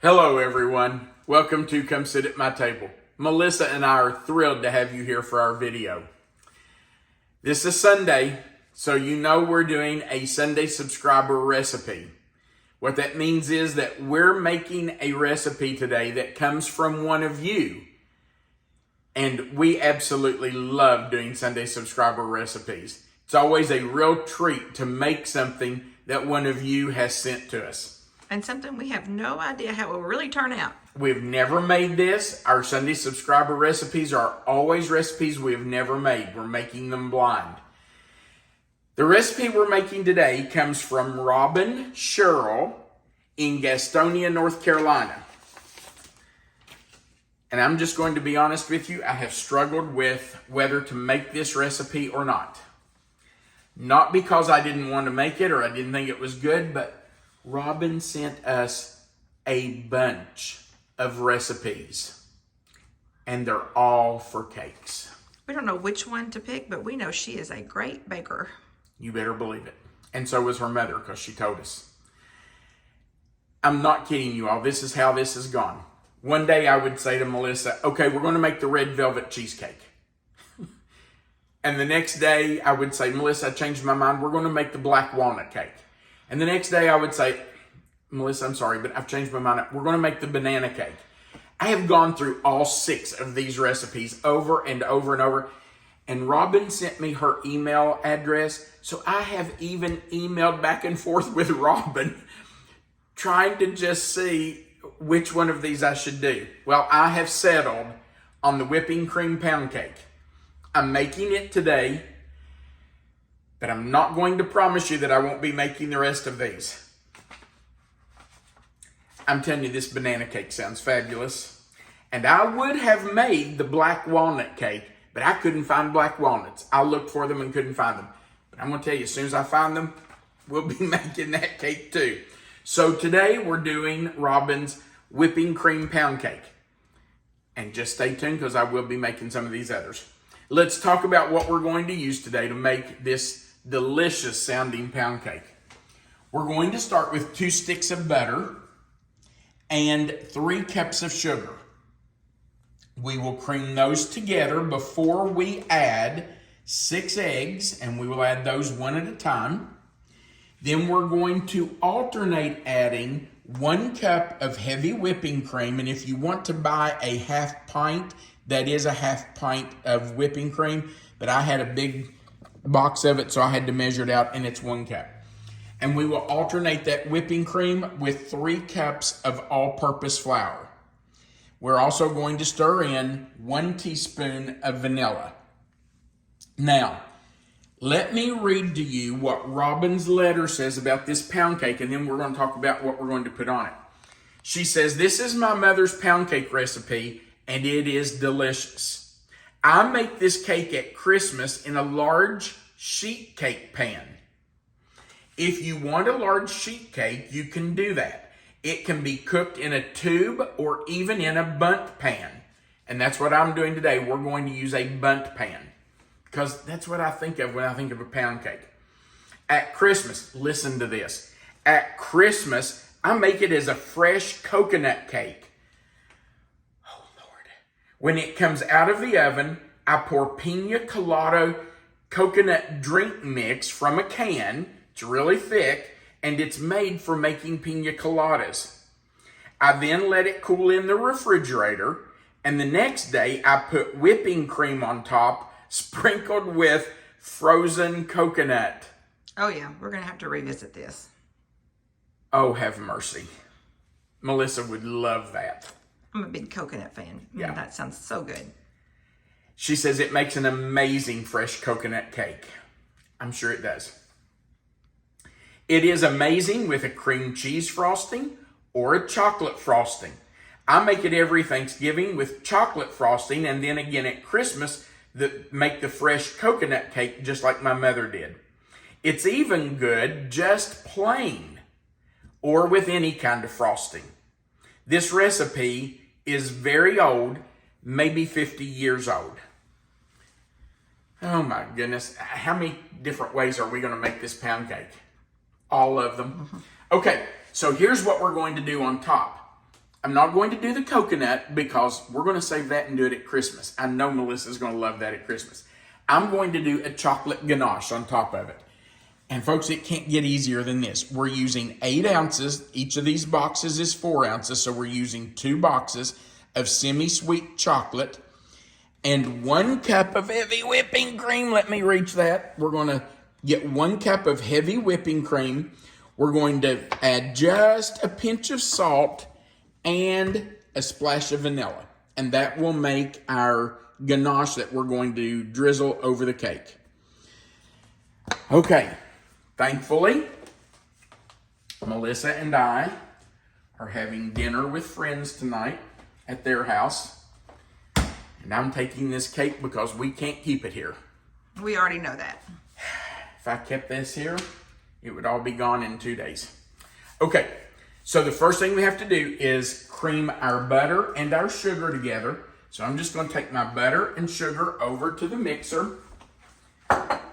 Hello everyone, welcome to Come Sit at My Table. Melissa and I are thrilled to have you here for our video. This is Sunday, so you know we're doing a Sunday subscriber recipe. What that means is that we're making a recipe today that comes from one of you. And we absolutely love doing Sunday subscriber recipes. It's always a real treat to make something that one of you has sent to us. And something we have no idea how it will really turn out. We've never made this. Our Sunday subscriber recipes are always recipes we have never made. We're making them blind. The recipe we're making today comes from Robin Sherrill in Gastonia, North Carolina. And I'm just going to be honest with you, I have struggled with whether to make this recipe or not. Not because I didn't want to make it or I didn't think it was good, but Robin sent us a bunch of recipes, and they're all for cakes. We don't know which one to pick, but we know she is a great baker. You better believe it. And so was her mother, because she told us. I'm not kidding you all. This is how this has gone. One day I would say to Melissa, okay, we're going to make the red velvet cheesecake. And the next day I would say, Melissa, I changed my mind. We're going to make the black walnut cake. And the next day I would say, Melissa, I'm sorry, but I've changed my mind. We're going to make the banana cake. I have gone through all 6 of these recipes over and over and over. And Robin sent me her email address. So I have even emailed back and forth with Robin, trying to just see which one of these I should do. Well, I have settled on the whipping cream pound cake. I'm making it today, but I'm not going to promise you that I won't be making the rest of these. I'm telling you, this banana cake sounds fabulous. And I would have made the black walnut cake, but I couldn't find black walnuts. I looked for them and couldn't find them. But I'm going to tell you, as soon as I find them, we'll be making that cake too. So today we're doing Robin's whipping cream pound cake. And just stay tuned because I will be making some of these others. Let's talk about what we're going to use today to make this delicious sounding pound cake. We're going to start with 2 sticks of butter and 3 cups of sugar. We will cream those together before we add 6 eggs, and we will add those one at a time. Then we're going to alternate adding 1 cup of heavy whipping cream, and if you want to buy a half pint, that is a half pint of whipping cream, but I had a big box of it, so I had to measure it out, and it's 1 cup. And we will alternate that whipping cream with 3 cups of all-purpose flour. We're also going to stir in 1 teaspoon of vanilla. Now, let me read to you what Robin's letter says about this pound cake, and then we're going to talk about what we're going to put on it. She says, this is my mother's pound cake recipe, and it is delicious. I make this cake at Christmas in a large sheet cake pan. If you want a large sheet cake, you can do that. It can be cooked in a tube or even in a Bundt pan. And that's what I'm doing today. We're going to use a Bundt pan because that's what I think of when I think of a pound cake. At Christmas, listen to this. At Christmas, I make it as a fresh coconut cake. When it comes out of the oven, I pour pina colada coconut drink mix from a can. It's really thick, and it's made for making pina coladas. I then let it cool in the refrigerator, and the next day I put whipping cream on top, sprinkled with frozen coconut. Oh yeah, we're going to have to revisit this. Oh, have mercy. Melissa would love that. I'm a big coconut fan. Yeah. That sounds so good. She says it makes an amazing fresh coconut cake. I'm sure it does. It is amazing with a cream cheese frosting or a chocolate frosting. I make it every Thanksgiving with chocolate frosting, and then again at Christmas make the fresh coconut cake just like my mother did. It's even good just plain or with any kind of frosting. This recipe is very old, maybe 50 years old. Oh my goodness. How many different ways are we going to make this pound cake? All of them. Okay, so here's what we're going to do on top. I'm not going to do the coconut because we're going to save that and do it at Christmas. I know Melissa's going to love that at Christmas. I'm going to do a chocolate ganache on top of it. And folks, it can't get easier than this. We're using 8 ounces. Each of these boxes is 4 ounces. So we're using 2 boxes of semi-sweet chocolate and 1 cup of heavy whipping cream. Let me reach that. We're going to get 1 cup of heavy whipping cream. We're going to add just a pinch of salt and a splash of vanilla. And that will make our ganache that we're going to drizzle over the cake. Okay, thankfully, Melissa and I are having dinner with friends tonight at their house. And I'm taking this cake because we can't keep it here. We already know that. If I kept this here, it would all be gone in 2 days. Okay, so the first thing we have to do is cream our butter and our sugar together. So I'm just going to take my butter and sugar over to the mixer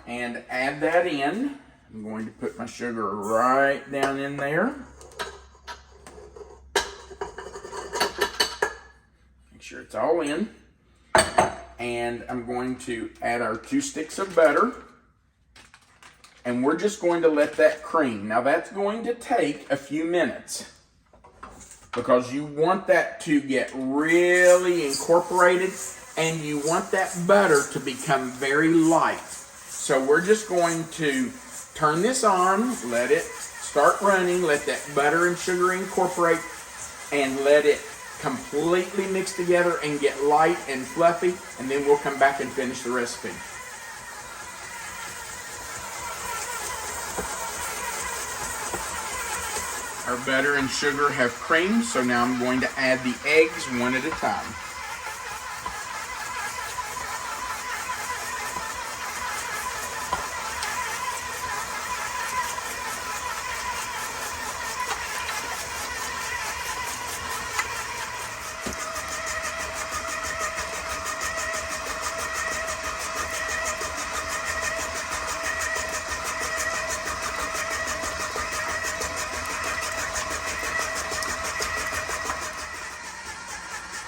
and add that in. I'm going to put my sugar right down in there. Make sure it's all in. And I'm going to add our 2 sticks of butter. And we're just going to let that cream. Now that's going to take a few minutes because you want that to get really incorporated and you want that butter to become very light. So we're just going to turn this on, let it start running, let that butter and sugar incorporate, and let it completely mix together and get light and fluffy, and then we'll come back and finish the recipe. Our butter and sugar have creamed, so now I'm going to add the eggs one at a time.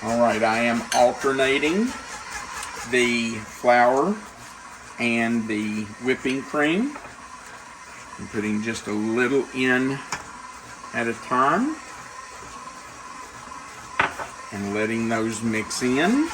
All right, I am alternating the flour and the whipping cream. I'm putting just a little in at a time and letting those mix in.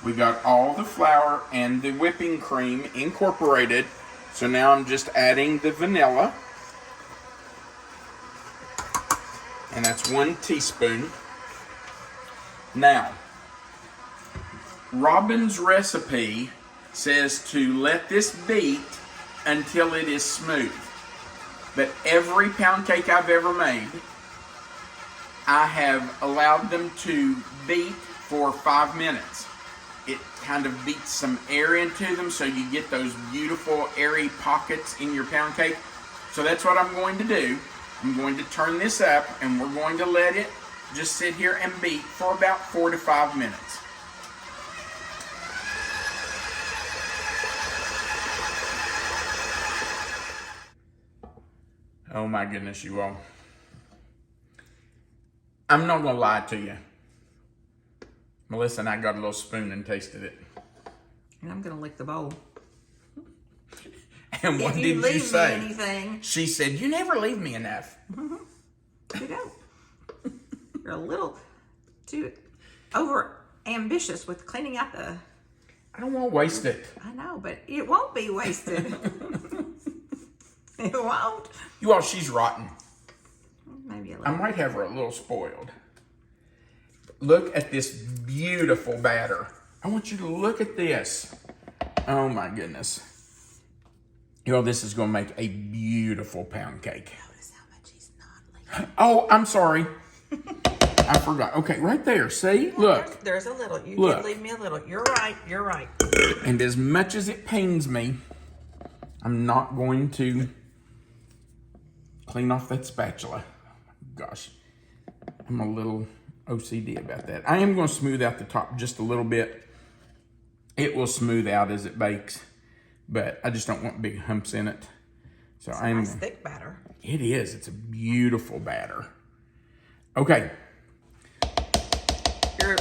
We got all the flour and the whipping cream incorporated. So now I'm just adding the vanilla. And that's 1 teaspoon. Now, Robin's recipe says to let this beat until it is smooth. But every pound cake I've ever made, I have allowed them to beat for 5 minutes. It kind of beats some air into them so you get those beautiful airy pockets in your pound cake. So that's what I'm going to do. I'm going to turn this up and we're going to let it just sit here and beat for about 4 to 5 minutes. Oh my goodness, you all. I'm not going to lie to you. Melissa and I got a little spoon and tasted it. And I'm going to lick the bowl. And what did you leave say? Me anything, she said, "You never leave me enough." You don't. You're a little too over ambitious with cleaning out the... I don't want to waste it. I know, but it won't be wasted. It won't. You all, she's rotten. Maybe a I little. might have her a little spoiled. Look at this beautiful batter. I want you to look at this. Oh my goodness. You know, this is going to make a beautiful pound cake. Notice how much he's not leaving. Oh, I'm sorry. I forgot. Okay, right there. See? Yeah, look. There's a little. You Look. did leave me a little. You're right. You're right. And as much as it pains me, I'm not going to clean off that spatula. Gosh, I'm a little OCD about that. I am going to smooth out the top just a little bit. It will smooth out as it bakes, but I just don't want big humps in it. So it's a nice thick batter. It is. It's a beautiful batter. Okay. Your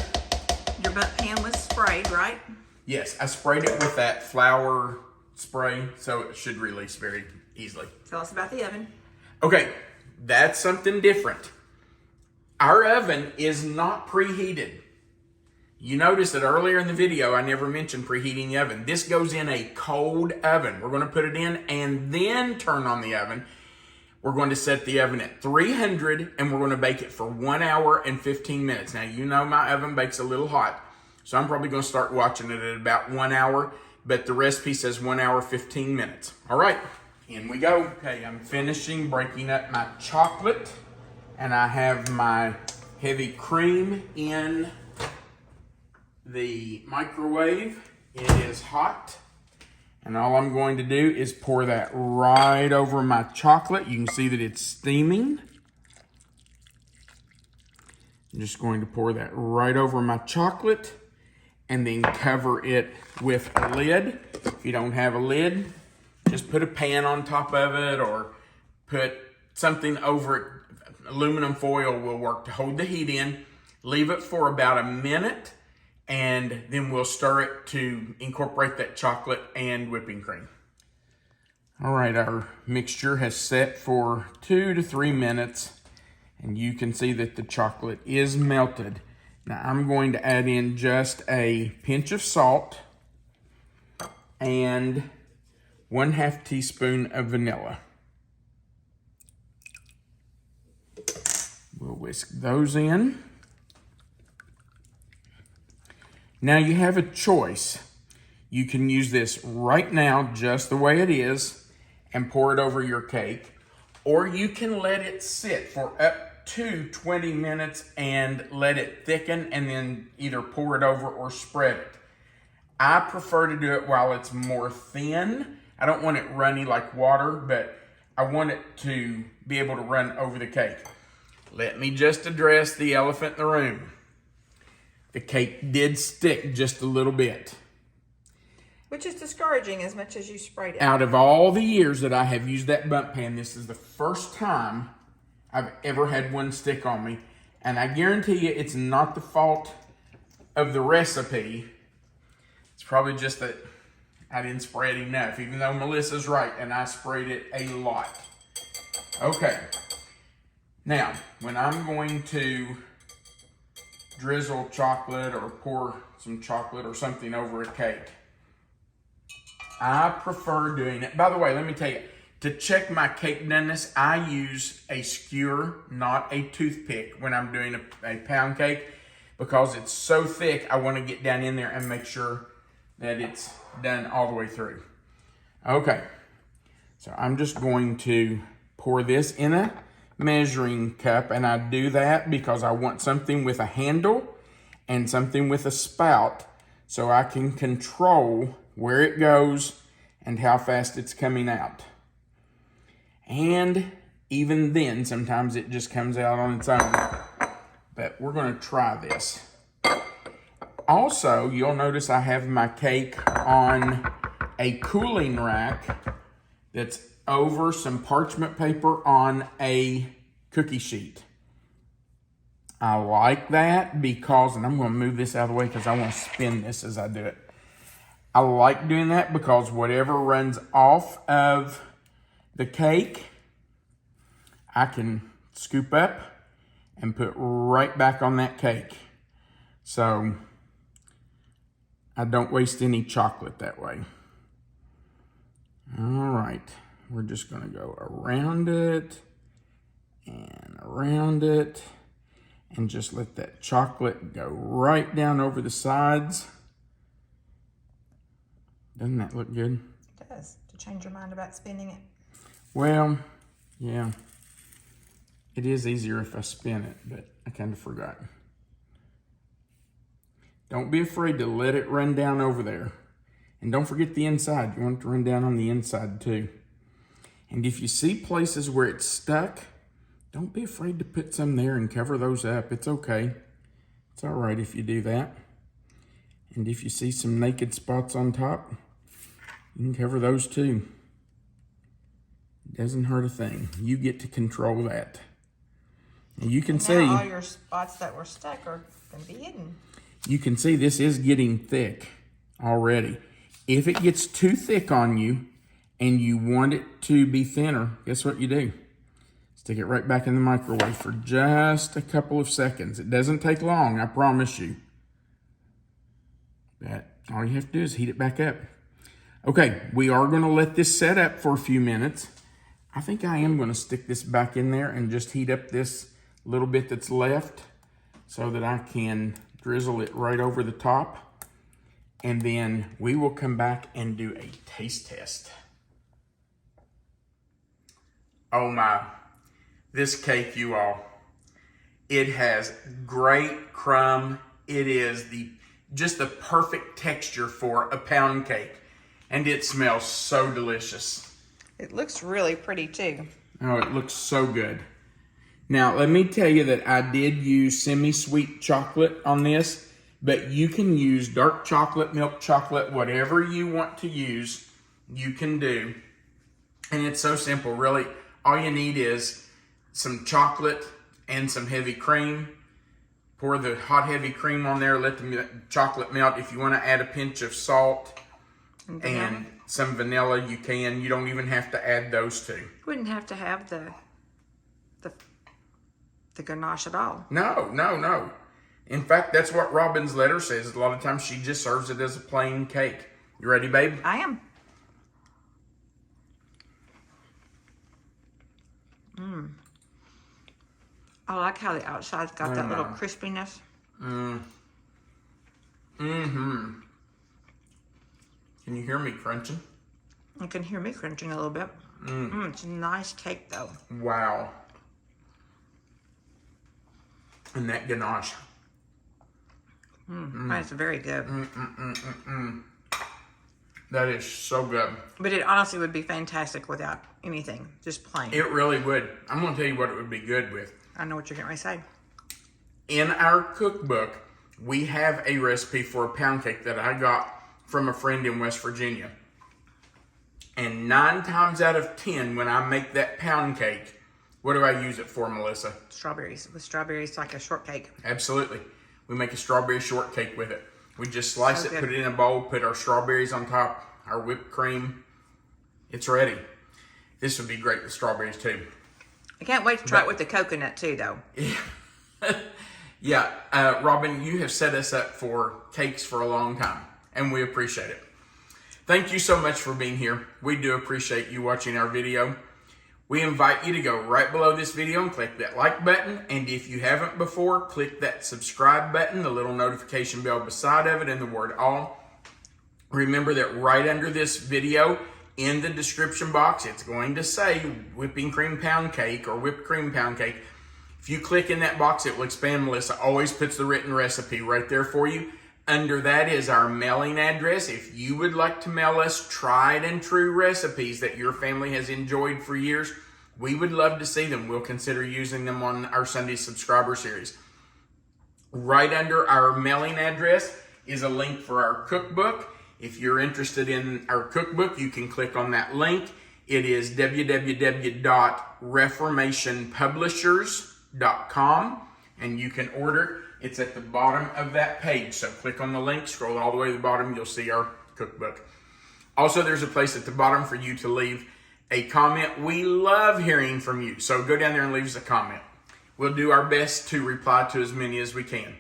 Bundt pan was sprayed, right? Yes, I sprayed it with that flour spray, so it should release very easily. Tell us about the oven. Okay, that's something different. Our oven is not preheated. You noticed that earlier in the video, I never mentioned preheating the oven. This goes in a cold oven. We're going to put it in and then turn on the oven. We're going to set the oven at 300 and we're going to bake it for 1 hour and 15 minutes. Now, you know my oven bakes a little hot, so I'm probably going to start watching it at about 1 hour, but the recipe says 1 hour, 15 minutes. All right, in we go. Okay, I'm finishing breaking up my chocolate, and I have my heavy cream in the microwave. It is hot, and all I'm going to do is pour that right over my chocolate. You can see that it's steaming. I'm just going to pour that right over my chocolate and then cover it with a lid. If you don't have a lid, just put a pan on top of it or put something over it. Aluminum foil will work to hold the heat in. Leave it for about a minute, and then we'll stir it to incorporate that chocolate and whipping cream. All right, our mixture has set for 2 to 3 minutes, and you can see that the chocolate is melted. Now I'm going to add in just a pinch of salt and 1/2 teaspoon of vanilla. We'll whisk those in. Now you have a choice. You can use this right now just the way it is and pour it over your cake, or you can let it sit for up to 20 minutes and let it thicken and then either pour it over or spread it. I prefer to do it while it's more thin. I don't want it runny like water, but I want it to be able to run over the cake. Let me just address the elephant in the room. The cake did stick just a little bit. Which is discouraging as much as you sprayed it. Out of all the years that I have used that Bundt pan, this is the first time I've ever had one stick on me. And I guarantee you it's not the fault of the recipe. It's probably just that I didn't spray it enough, even though Melissa's right and I sprayed it a lot. Okay. Now, when I'm going to drizzle chocolate or pour some chocolate or something over a cake, I prefer doing it. By the way, let me tell you, to check my cake doneness, I use a skewer, not a toothpick, when I'm doing a pound cake, because it's so thick, I want to get down in there and make sure that it's done all the way through. Okay, so I'm just going to pour this in a measuring cup, and I do that because I want something with a handle and something with a spout so I can control where it goes and how fast it's coming out. And even then, sometimes it just comes out on its own. But we're going to try this. Also, you'll notice I have my cake on a cooling rack that's over some parchment paper on a cookie sheet. I like that because, and I'm going to move this out of the way because I want to spin this as I do it. I like doing that because whatever runs off of the cake, I can scoop up and put right back on that cake. So I don't waste any chocolate that way. All right, we're just going to go around it and just let that chocolate go right down over the sides. Doesn't that look good? It does. To change your mind about spinning it. Well, yeah. It is easier if I spin it, but I kind of forgot. Don't be afraid to let it run down over there And don't forget the inside. You want it to run down on the inside too. And if you see places where it's stuck, don't be afraid to put some there and cover those up. It's okay. It's all right if you do that. And if you see some naked spots on top, you can cover those too. It doesn't hurt a thing. You get to control that. And you can see all your spots that were stuck are going to be hidden. You can see this is getting thick already. If it gets too thick on you and you want it to be thinner, guess what you do? Stick it right back in the microwave for just a couple of seconds. It doesn't take long, I promise you. But all you have to do is heat it back up. Okay, we are going to let this set up for a few minutes. I think I am going to stick this back in there and just heat up this little bit that's left so that I can drizzle it right over the top. And then we will come back and do a taste test. Oh my, this cake, you all. It has great crumb. It is just the perfect texture for a pound cake. And it smells so delicious. It looks really pretty too. Oh, it looks so good. Now, let me tell you that I did use semi-sweet chocolate on this, but you can use dark chocolate, milk chocolate, whatever you want to use, you can do. And it's so simple, really. All you need is some chocolate and some heavy cream. Pour the hot heavy cream on there, let the chocolate melt. If you want to add a pinch of salt and some vanilla, you can. You don't even have to add those two. You wouldn't have to have the ganache at all. No. In fact, that's what Robin's letter says. A lot of times she just serves it as a plain cake. You ready, babe? I am. I like how the outside's got that little crispiness. Can you hear me crunching? You can hear me crunching a little bit. It's a nice cake though. Wow. And that ganache. That's very good. That is so good. But it honestly would be fantastic without anything, just plain. It really would. I'm going to tell you what it would be good with. I know what you're getting ready to say. In our cookbook, we have a recipe for a pound cake that I got from a friend in West Virginia. And 9 times out of 10, when I make that pound cake, what do I use it for, Melissa? Strawberries. With strawberries, like a shortcake. Absolutely. We make a strawberry shortcake with it. We just slice it, put it in a bowl, put our strawberries on top, our whipped cream. It's ready. This would be great with strawberries too. I can't wait to try it with the coconut too, though. Yeah, Robin, you have set us up for cakes for a long time, and we appreciate it. Thank you so much for being here. We do appreciate you watching our video. We invite you to go right below this video and click that like button. And if you haven't before, click that subscribe button, the little notification bell beside of it, and the word all. Remember that right under this video, in the description box, it's going to say whipping cream pound cake or whipped cream pound cake. If you click in that box, it will expand. Melissa always puts the written recipe right there for you. Under that is our mailing address. If you would like to mail us tried and true recipes that your family has enjoyed for years, we would love to see them. We'll consider using them on our Sunday subscriber series. Right under our mailing address is a link for our cookbook. If you're interested in our cookbook, you can click on that link. It is www.reformationpublishers.com, and you can order it. It's at the bottom of that page. So click on the link, scroll all the way to the bottom, you'll see our cookbook. Also, there's a place at the bottom for you to leave a comment. We love hearing from you. So go down there and leave us a comment. We'll do our best to reply to as many as we can.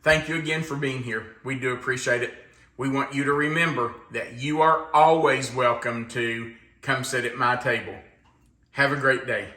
Thank you again for being here. We do appreciate it. We want you to remember that you are always welcome to come sit at my table. Have a great day.